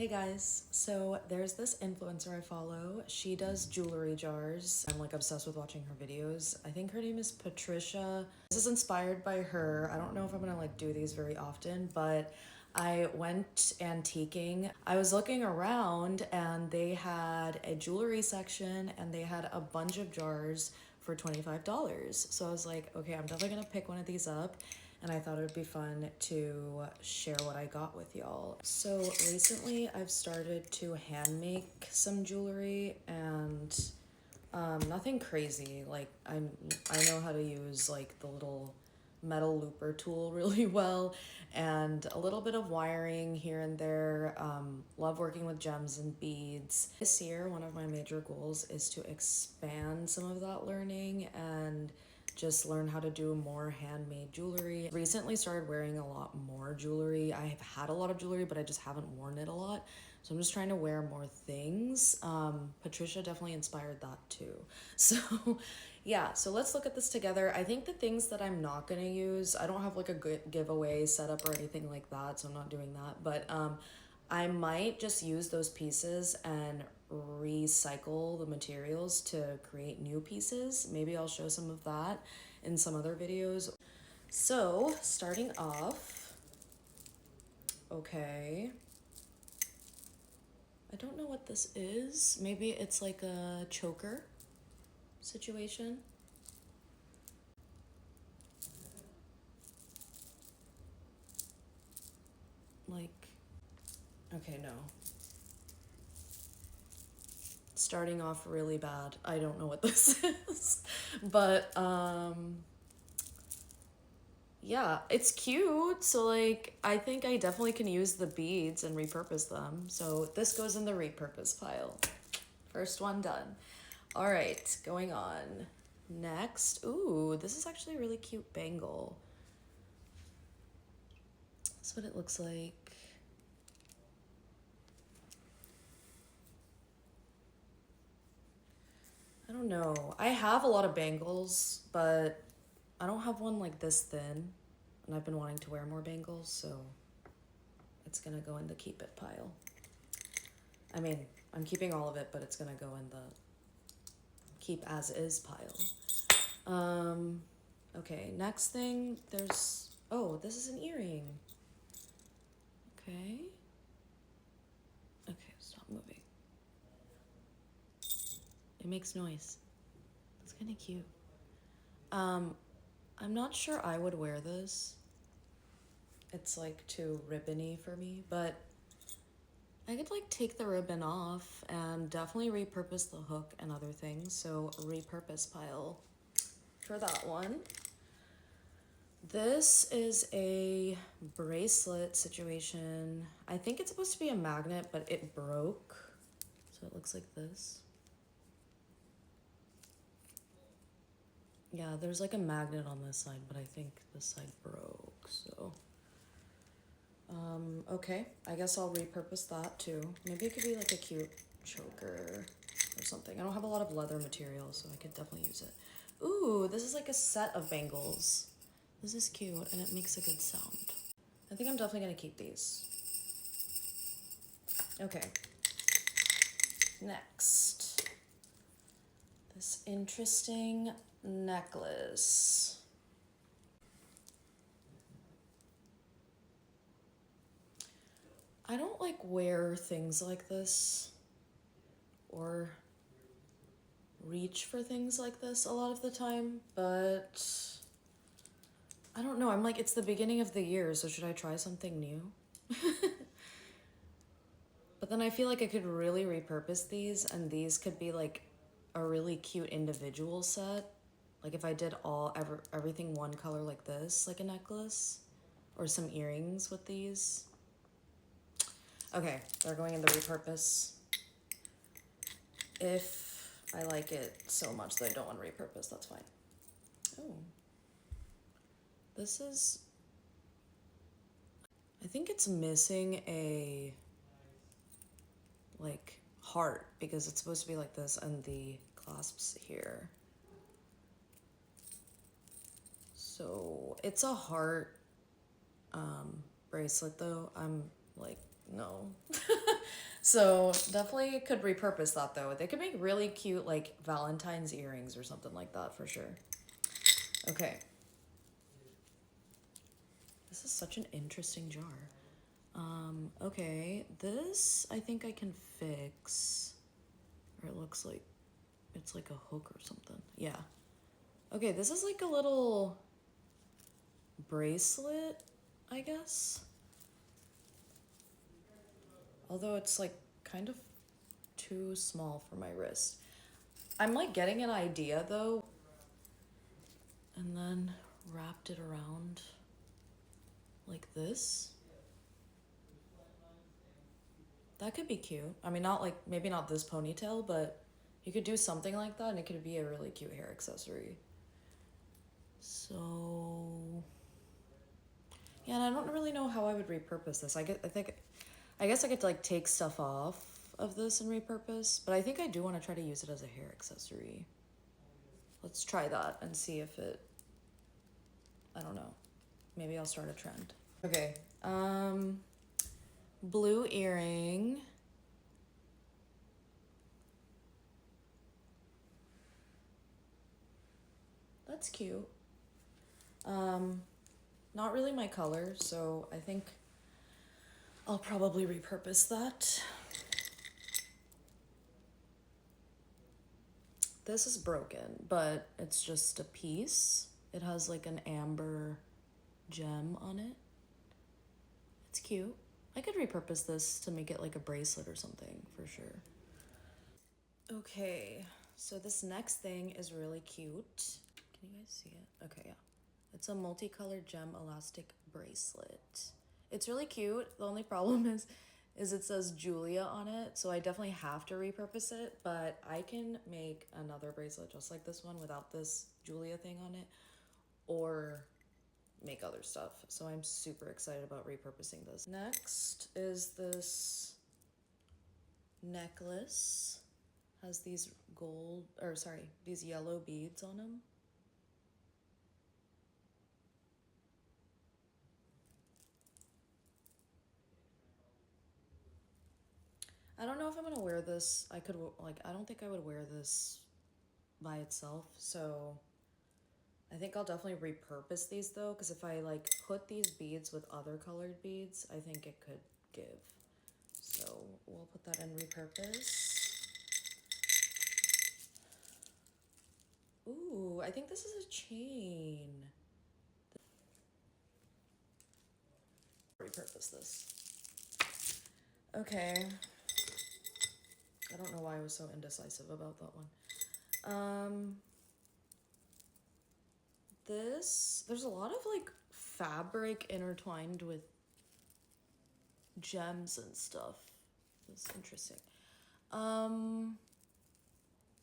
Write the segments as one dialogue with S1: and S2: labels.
S1: Hey guys, so there's this influencer I follow. She does jewelry jars. I'm like obsessed with watching her videos. I think her name is Patricia. This is inspired by her. I don't know if I'm gonna like do these very often, but I went antiquing. I was looking around and they had a jewelry section and they had a bunch of jars for $25. So I was like, okay, I'm definitely gonna pick one of these up, and I thought it would be fun to share what I got with y'all. So recently I've started to hand make some jewelry, and nothing crazy. Like I know how to use like the little metal looper tool really well, and a little bit of wiring here and there. Love working with gems and beads. This year, one of my major goals is to expand some of that learning and just learn how to do more handmade jewelry. Recently started wearing a lot more jewelry. I have had a lot of jewelry, but I just haven't worn it a lot. So I'm just trying to wear more things. Patricia definitely inspired that too. So yeah, so let's look at this together. I think the things that I'm not gonna use, I don't have like a good giveaway set up or anything like that, so I'm not doing that. But I might just use those pieces and recycle the materials to create new pieces. Maybe I'll show some of that in some other videos. So starting off, okay, I don't know what this is. Maybe it's like a choker situation. Like, okay, no. Starting off really bad. I don't know what this is. But yeah, it's cute. So like I think I definitely can use the beads and repurpose them. So this goes in the repurpose pile. First one done. All right, going on. Next. Ooh, this is actually a really cute bangle. That's what it looks like. I don't know. I have a lot of bangles, but I don't have one like this thin. And I've been wanting to wear more bangles, so it's gonna go in the keep it pile. I mean, I'm keeping all of it, but it's gonna go in the keep as is pile. Okay, next thing, oh, this is an earring. Okay. Okay, stop moving. It makes noise. It's kind of cute. I'm not sure I would wear this. It's like too ribbony for me, but I could like take the ribbon off and definitely repurpose the hook and other things. So repurpose pile for that one. This is a bracelet situation. I think it's supposed to be a magnet, but it broke. So it looks like this. Yeah, there's like a magnet on this side, but I think this side broke, so. Okay, I guess I'll repurpose that too. Maybe it could be like a cute choker or something. I don't have a lot of leather material, so I could definitely use it. Ooh, this is like a set of bangles. This is cute, and it makes a good sound. I think I'm definitely gonna keep these. Okay. Next. This interesting necklace. I don't like wear things like this or reach for things like this a lot of the time, but I don't know. I'm like, it's the beginning of the year, so should I try something new? But then I feel like I could really repurpose these, and these could be like a really cute individual set. Like if I did everything one color like this, like a necklace, or some earrings with these. Okay, they're going in the repurpose. If I like it so much that I don't want to repurpose, that's fine. Oh. This is, I think it's missing a like heart because it's supposed to be like this and the clasps here. So it's a heart bracelet though. I'm like, no. So definitely could repurpose that though. They could make really cute like Valentine's earrings or something like that for sure. Okay. This is such an interesting jar. Okay, this I think I can fix. Or it looks like it's like a hook or something. Yeah. Okay, this is like a little bracelet, I guess. Although it's like kind of too small for my wrist. I'm like getting an idea though. And then wrapped it around like this. That could be cute. I mean, not like, maybe not this ponytail, but you could do something like that and it could be a really cute hair accessory. So, yeah, and I don't really know how I would repurpose this. I guess I could like take stuff off of this and repurpose, but I think I do want to try to use it as a hair accessory. Let's try that and see if it, I don't know. Maybe I'll start a trend. Okay, blue earring. That's cute. Not really my color, so I think I'll probably repurpose that. This is broken, but it's just a piece. It has like an amber gem on it. It's cute. I could repurpose this to make it like a bracelet or something for sure. Okay, so this next thing is really cute. Can you guys see it? Okay, yeah. It's a multicolored gem elastic bracelet. It's really cute. The only problem is it says Julia on it, so I definitely have to repurpose it, but I can make another bracelet just like this one without this Julia thing on it, or make other stuff. So I'm super excited about repurposing this. Next is this necklace. Has these these yellow beads on them. I don't know if I'm gonna wear this. I don't think I would wear this by itself, so I think I'll definitely repurpose these though, because if I like put these beads with other colored beads, I think it could give. So we'll put that in repurpose. Ooh, I think this is a chain. Repurpose this. Okay. I don't know why I was so indecisive about that one. There's a lot of like fabric intertwined with gems and stuff. It's interesting.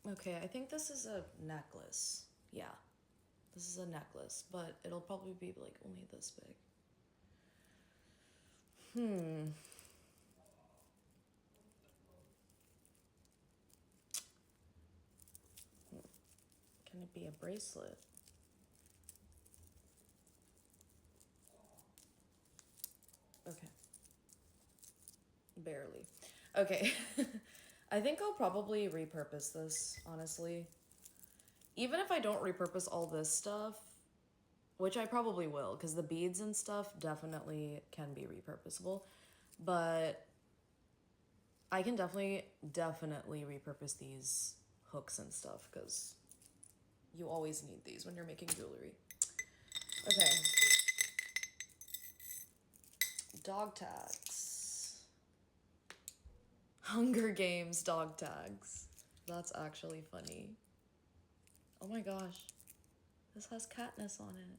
S1: Okay, I think this is a necklace. Yeah, this is a necklace, but it'll probably be like only this big. Can it be a bracelet? Okay. Barely. Okay. I think I'll probably repurpose this, honestly. Even if I don't repurpose all this stuff, which I probably will, because the beads and stuff definitely can be repurposable, but I can definitely repurpose these hooks and stuff, because you always need these when you're making jewelry. Okay. Dog tags. Hunger Games dog tags. That's actually funny. Oh my gosh. This has Katniss on it.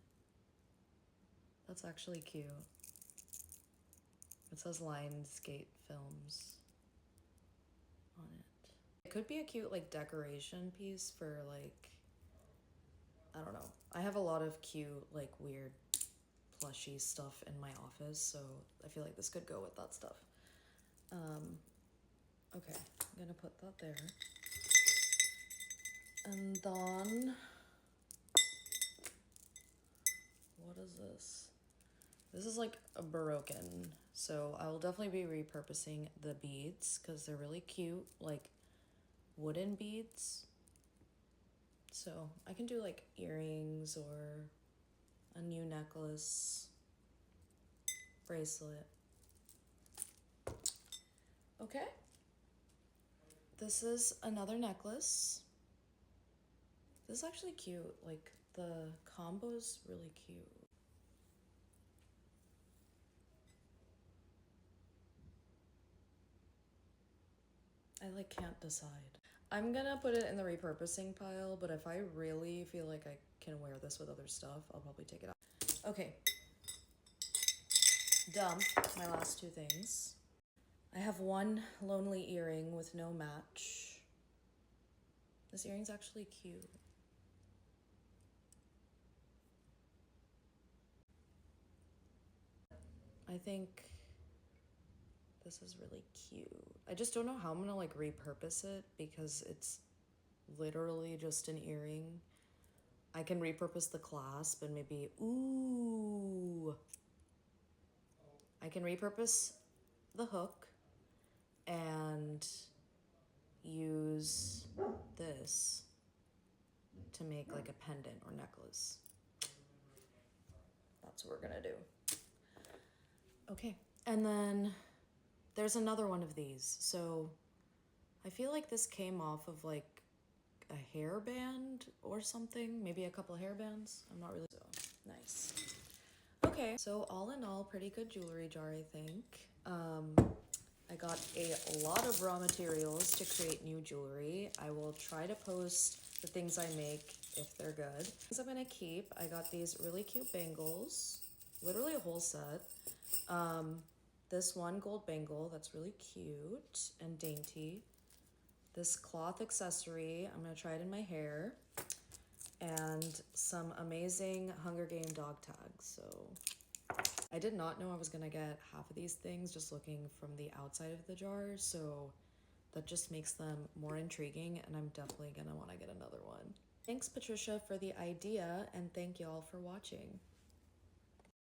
S1: That's actually cute. It says Lionsgate Films on it. It could be a cute like decoration piece for like, I don't know. I have a lot of cute like weird plushy stuff in my office, so I feel like this could go with that stuff. Okay, I'm gonna put that there. And then, what is this? This is like a broken, so I will definitely be repurposing the beads because they're really cute, like wooden beads. So I can do like earrings or a new necklace, bracelet. Okay. This is another necklace. This is actually cute. Like the combo is really cute. I like can't decide. I'm gonna put it in the repurposing pile, but if I really feel like I can wear this with other stuff, I'll probably take it out. Okay. Dump my last two things. I have one lonely earring with no match. This earring's actually cute. I think this is really cute. I just don't know how I'm gonna like repurpose it because it's literally just an earring. I can repurpose the clasp and maybe, ooh. I can repurpose the hook and use this to make like a pendant or necklace. That's what we're gonna do. Okay, and then there's another one of these. So I feel like this came off of like a hairband or something, maybe a couple hairbands. I'm not really so nice. Okay, so all in all, pretty good jewelry jar, I think. I got a lot of raw materials to create new jewelry. I will try to post the things I make if they're good. Things I'm gonna keep, I got these really cute bangles, literally a whole set. This one gold bangle that's really cute and dainty. This cloth accessory, I'm gonna try it in my hair. And some amazing Hunger Game dog tags. So I did not know I was gonna get half of these things just looking from the outside of the jar, so that just makes them more intriguing, and I'm definitely gonna wanna get another one. Thanks, Patricia, for the idea, and thank y'all for watching.